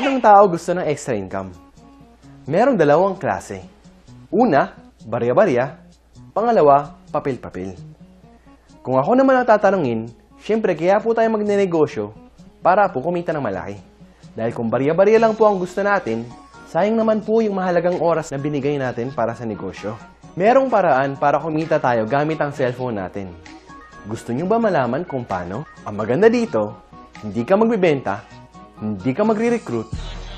ng tao gusto ng extra income? Merong dalawang klase. Una, barya-barya. Pangalawa, papel-papel. Kung ako naman ang tatanungin, syempre kaya po tayo magnenegosyo para po kumita ng malaki. Dahil kung barya-barya lang po ang gusto natin, sayang naman po yung mahalagang oras na binigay natin para sa negosyo. Merong paraan para kumita tayo gamit ang cellphone natin. Gusto nyo ba malaman kung paano? Ang maganda dito, hindi ka magbibenta, hindi ka magre-recruit,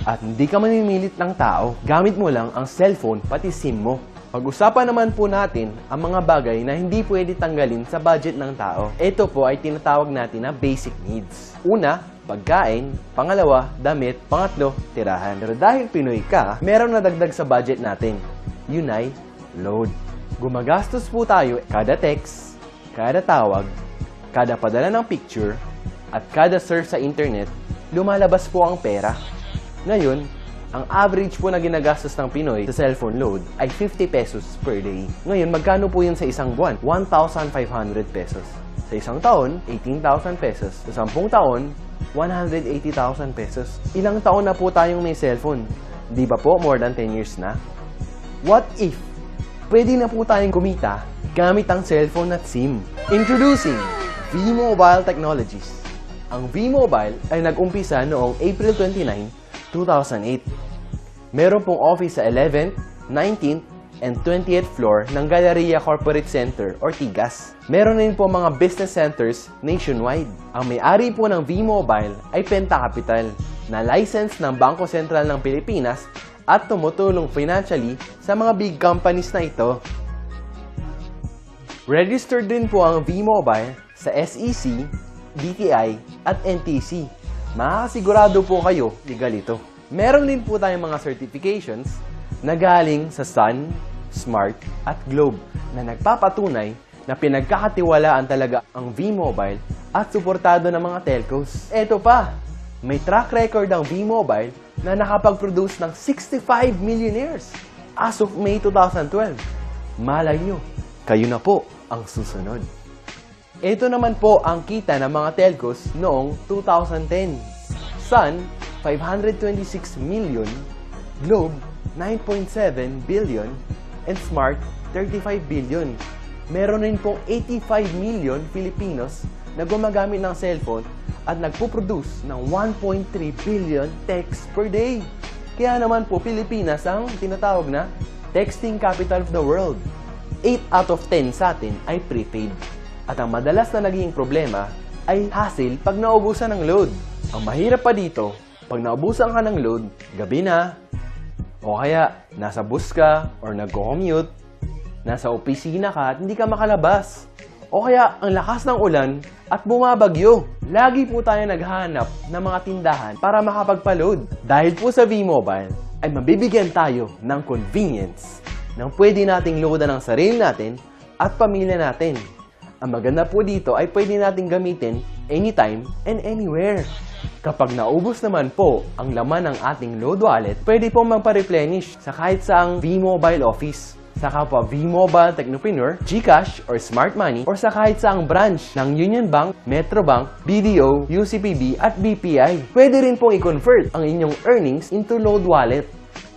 at hindi ka mamimilit ng tao. Gamit mo lang ang cellphone pati SIM mo. Pag-usapan naman po natin ang mga bagay na hindi pwede tanggalin sa budget ng tao. Ito po ay tinatawag natin na basic needs. Una, pagkain. Pangalawa, damit. Pangatlo, tirahan. Pero dahil Pinoy ka, meron na dagdag sa budget natin. Yun ay load. Gumagastos po tayo kada text, kada tawag, kada padala ng picture, at kada search sa internet, lumalabas po ang pera. Ngayon, ang average po na ginagastos ng Pinoy sa cellphone load ay 50 pesos per day. Ngayon, magkano po yun sa isang buwan? 1,500 pesos. Sa isang taon, 18,000 pesos. Sa 10 taon, 180,000 pesos. Ilang taon na po tayong may cellphone? Di ba po more than 10 years na? What if pwede na po tayong kumita gamit ang cellphone at SIM? Introducing V-Mobile Technologies. Ang V-Mobile ay nag-umpisa noong April 29, 2008. Meron pong office sa 11th, 19th, and 20th floor ng Galleria Corporate Center or TIGAS. Meron din po mga business centers nationwide. Ang may-ari po ng V-Mobile ay Penta Capital, na license ng Bangko Sentral ng Pilipinas at tumutulong financially sa mga big companies na ito. Registered din po ang V-Mobile sa SEC, DTI, at NTC. Makakasigurado po kayo legal ito. Meron din po tayong mga certifications na galing sa Sun, Smart, at Globe na nagpapatunay na pinagkakatiwalaan talaga ang V-Mobile at suportado ng mga telcos. Eto pa, may track record ang V-Mobile na nakapag-produce ng 65 millionaires as of May 2012. Malay nyo, kayo na po ang susunod. Ito naman po ang kita ng mga telcos noong 2010. Sun, 526 million, Globe, 9.7 billion, and Smart, 35 billion. Meron rin pong 85 million Filipinos na gumagamit ng cellphone at nagpo-produce ng 1.3 billion texts per day. Kaya naman po Pilipinas ang tinatawag na texting capital of the world. 8 out of 10 sa atin ay prepaid. At ang madalas na naging problema ay hassle pag naubusan ng load. Ang mahirap pa dito, pag naubusan ka ng load, gabi na, o kaya nasa bus ka or nag-commute, nasa opisina ka at hindi ka makalabas, o kaya ang lakas ng ulan at bumabagyo. Lagi po tayo naghahanap ng mga tindahan para makapagpa-load. Dahil po sa V-Mobile ay mabibigyan tayo ng convenience nang pwede nating loadan ang sarili natin at pamilya natin. Ang maganda po dito ay pwede nating gamitin anytime and anywhere. Kapag naubos naman po ang laman ng ating load wallet, pwede pong magpa-replenish sa kahit saang V-Mobile office, sa kapwa V-Mobile Technopreneur, GCash or Smart Money, or sa kahit saang branch ng Union Bank, Metrobank, BDO, UCPB at BPI. Pwede rin pong i-convert ang inyong earnings into load wallet.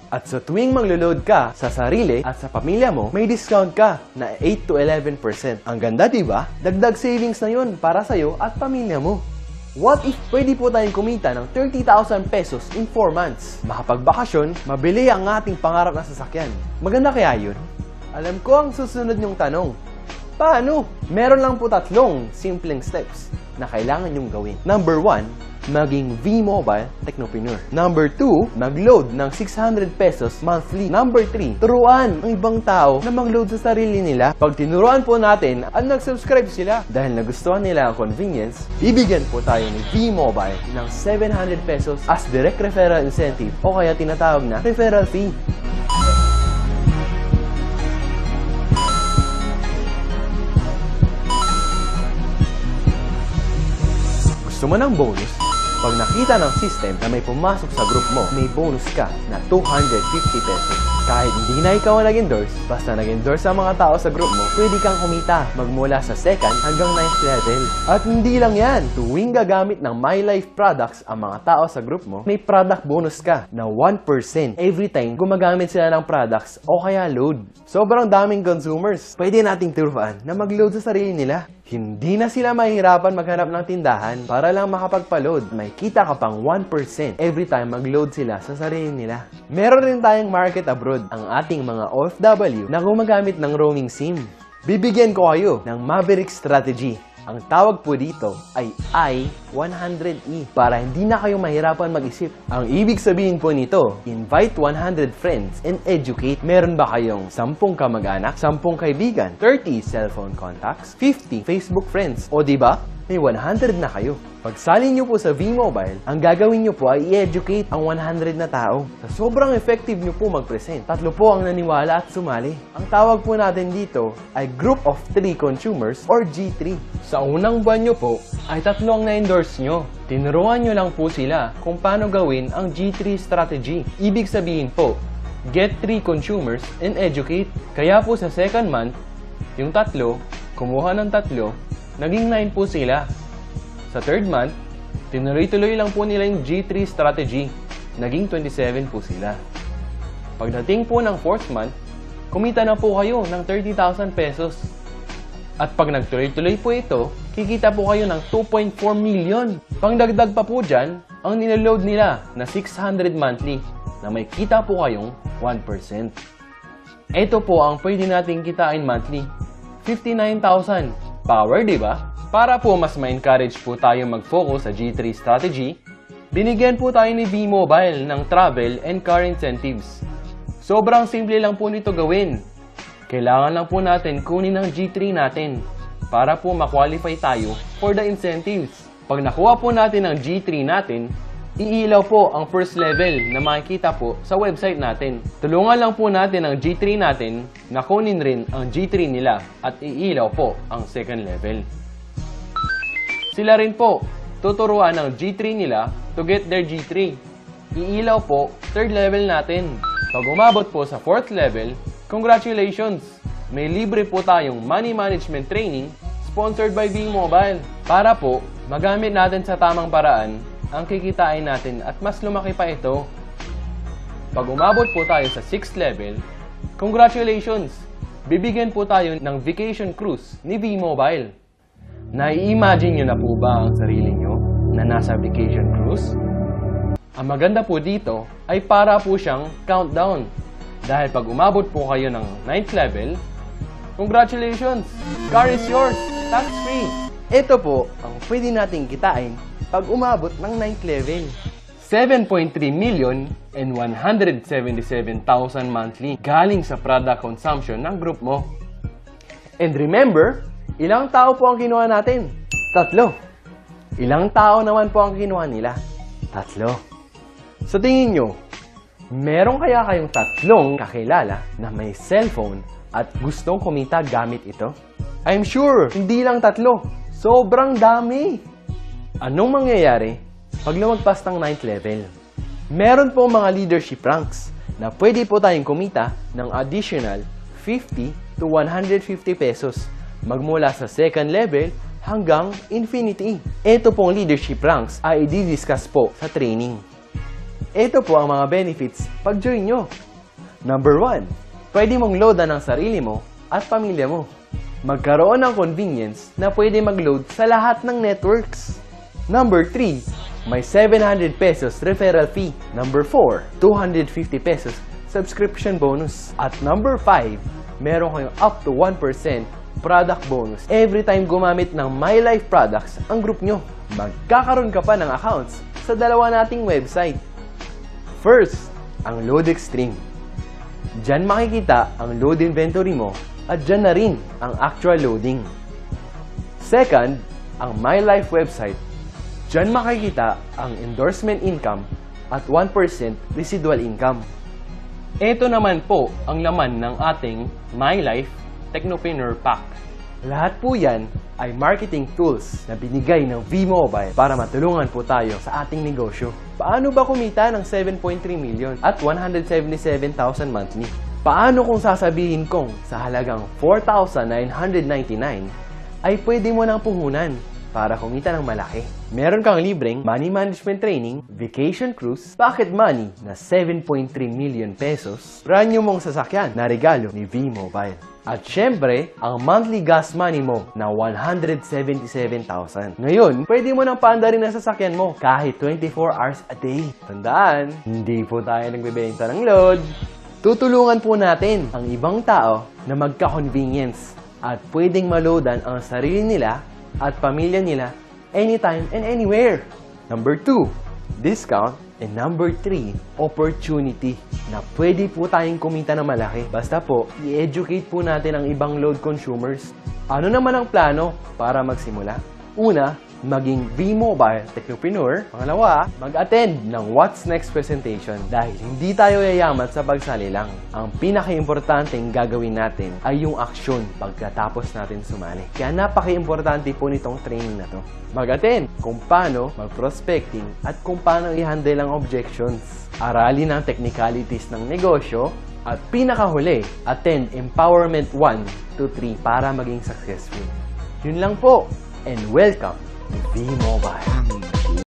At sa tuwing maglo-load ka sa sarili at sa pamilya mo, may discount ka na 8 to 11%. Ang ganda, diba? Dagdag savings na yun para sa'yo at pamilya mo. What if pwede po tayong kumita ng 30,000 pesos in 4 months? Makapagbakasyon, mabili ang ating pangarap na sasakyan. Maganda kaya yun? Alam ko ang susunod niyong tanong. Paano? Meron lang po 3 simpleng steps na kailangan niyong gawin. Number 1, maging V-Mobile Technopreneur. Number 2, mag-load ng 600 pesos monthly. Number 3, turuan ang ibang tao na mag-load sa sarili nila. Pag tinuruan po natin at nag-subscribe sila dahil nagustuhan nila ang convenience, bibigyan po tayo ni V-Mobile ng 700 pesos as direct referral incentive o kaya tinatawag na referral fee. Gusto mo ng bonus? Pag nakita ng system na may pumasok sa group mo, may bonus ka na 250 pesos. Kahit hindi na ikaw ang nag-endorse, basta nag-endorse ang mga tao sa group mo, pwede kang kumita magmula sa 2nd hanggang 9th level. At hindi lang yan, tuwing gagamit ng MyLife products ang mga tao sa group mo, may product bonus ka na 1% every time gumagamit sila ng products o kaya load. Sobrang daming consumers, pwede nating turuan na mag-load sa sarili nila. Hindi na sila mahihirapan maghanap ng tindahan para lang makapagpa-load. May kita ka pang 1% every time mag-load sila sa sarili nila. Meron rin tayong market abroad, ang ating mga OFW na gumagamit ng roaming SIM. Bibigyan ko kayo ng Maverick strategy. Ang tawag po dito ay I-100E para hindi na kayo mahirapan mag-isip. Ang ibig sabihin po nito, invite 100 friends and educate. Meron ba kayong 10 kamag-anak, 10 kaibigan, 30 cellphone contacts, 50 Facebook friends, o diba? May 100 na kayo. Pagsali nyo po sa V-Mobile, ang gagawin nyo po ay i-educate ang 100 na tao. Sa sobrang effective nyo po mag-present, 3 po ang naniwala at sumali. Ang tawag po natin dito ay Group of 3 Consumers or G3. Sa unang buwan nyo po, ay 3 ang na-endorse nyo. Tinuruan nyo lang po sila kung paano gawin ang G3 strategy. Ibig sabihin po, get 3 consumers and educate. Kaya po sa 2nd month, yung 3, kumuha ng 3, naging 9 po sila. Sa 3rd month, tinuloy-tuloy lang po nila yung G3 strategy. Naging 27 po sila. Pagdating po ng 4th month, kumita na po kayo ng 30,000 pesos. At pag nagtuloy-tuloy po ito, kikita po kayo ng 2.4 million. Pangdagdag pa po dyan, ang niload nila na 600 monthly na may kita po kayong 1%. Ito po ang pwede nating kitain monthly. 59,000. Power, di ba? Para po mas ma-encourage po tayo mag-focus sa G3 strategy, binigyan po tayo ni V-Mobile ng travel and car incentives. Sobrang simple lang po nito gawin. Kailangan lang po natin kunin ang G3 natin para po ma-qualify tayo for the incentives. Pag nakuha po natin ang G3 natin, iilaw po ang first level na makikita po sa website natin. Tulungan lang po natin ang G3 natin na kunin rin ang G3 nila at iilaw po ang 2nd level. Sila rin po tuturuan ng G3 nila to get their G3. Iilaw po 3rd level natin. Pag umabot po sa 4th level, congratulations! May libre po tayong money management training sponsored by V-Mobile para po magamit natin sa tamang paraan ang kikitain natin at mas lumaki pa ito. Pag umabot po tayo sa 6th level, congratulations! Bibigyan po tayo ng vacation cruise ni V-Mobile. Nai-imagine nyo na po ba ang sarili nyo na nasa vacation cruise? Ang maganda po dito ay para po siyang countdown. Dahil pag umabot po kayo ng 9th level, congratulations! Car is yours! Tax-free! Ito po ang pwede nating kitain pag umabot ng 9th level. 7.3 million and 177,000 monthly galing sa product consumption ng group mo. And remember, ilang tao po ang kinuha natin? 3. Ilang tao naman po ang kinuha nila? 3. Sa tingin nyo, meron kaya kayong 3 kakilala na may cellphone at gustong kumita gamit ito? I'm sure, hindi lang 3. Sobrang dami! Anong mangyayari pag lumagpas ng 9th level? Meron po mga leadership ranks na pwede po tayong kumita ng additional 50 to 150 pesos magmula sa 2nd level hanggang infinity. Ito pong leadership ranks ay i-discuss po sa training. Ito po ang mga benefits pag join nyo. Number 1, pwede mong loadan ang sarili mo at pamilya mo. Magkaroon ng convenience na pwede mag-load sa lahat ng networks. Number 3, may 700 pesos referral fee. Number 4, 250 pesos subscription bonus. At number 5, meron kayong up to 1% product bonus every time gumamit ng MyLife products ang group nyo. Magkakaroon ka pa ng accounts sa dalawa nating website. First, ang Load Extreme. Diyan makikita ang load inventory mo at diyan na rin ang actual loading. Second, ang MyLife website. Diyan makikita ang endorsement income at 1% residual income. Ito naman po ang laman ng ating MyLife Technopreneur Pack. Lahat po yan ay marketing tools na binigay ng V-Mobile para matulungan po tayo sa ating negosyo. Paano ba kumita ng 7.3 million at 177,000 monthly? Paano kung sasabihin kong sa halagang 4,999 ay pwede mo nang puhunan para kumita ng malaki? Meron kang libreng money management training, vacation cruise, pocket money na 7.3 million pesos, brand new mong sasakyan na regalo ni V-Mobile. At syempre, ang monthly gas money mo na 177,000. Ngayon, pwede mo nang paandarin ang sasakyan mo kahit 24 hours a day. Tandaan, hindi po tayo nagbebenta ng load. Tutulungan po natin ang ibang tao na magka-convenience at pwedeng maloadan ang sarili nila at pamilya nila anytime and anywhere. Number 2, discount. And number 3, opportunity na pwede po tayong kumita ng malaki. Basta po, i-educate po natin ang ibang load consumers. Ano naman ang plano para magsimula? Una, maging V-Mobile Technopreneur. Pangalawa, mag-attend ng What's Next presentation dahil hindi tayo yayamat sa pagsali lang. Ang pinaka-importanteng gagawin natin ay yung aksyon pagkatapos natin sumali. Kaya napaka-importante po nitong training na to. Mag-attend kung paano mag-prospecting at kung paano i-handle ang objections. Aralin ang technicalities ng negosyo at pinakahuli, attend Empowerment 1 to 3 para maging successful. Yun lang po and welcome to V-Mobile.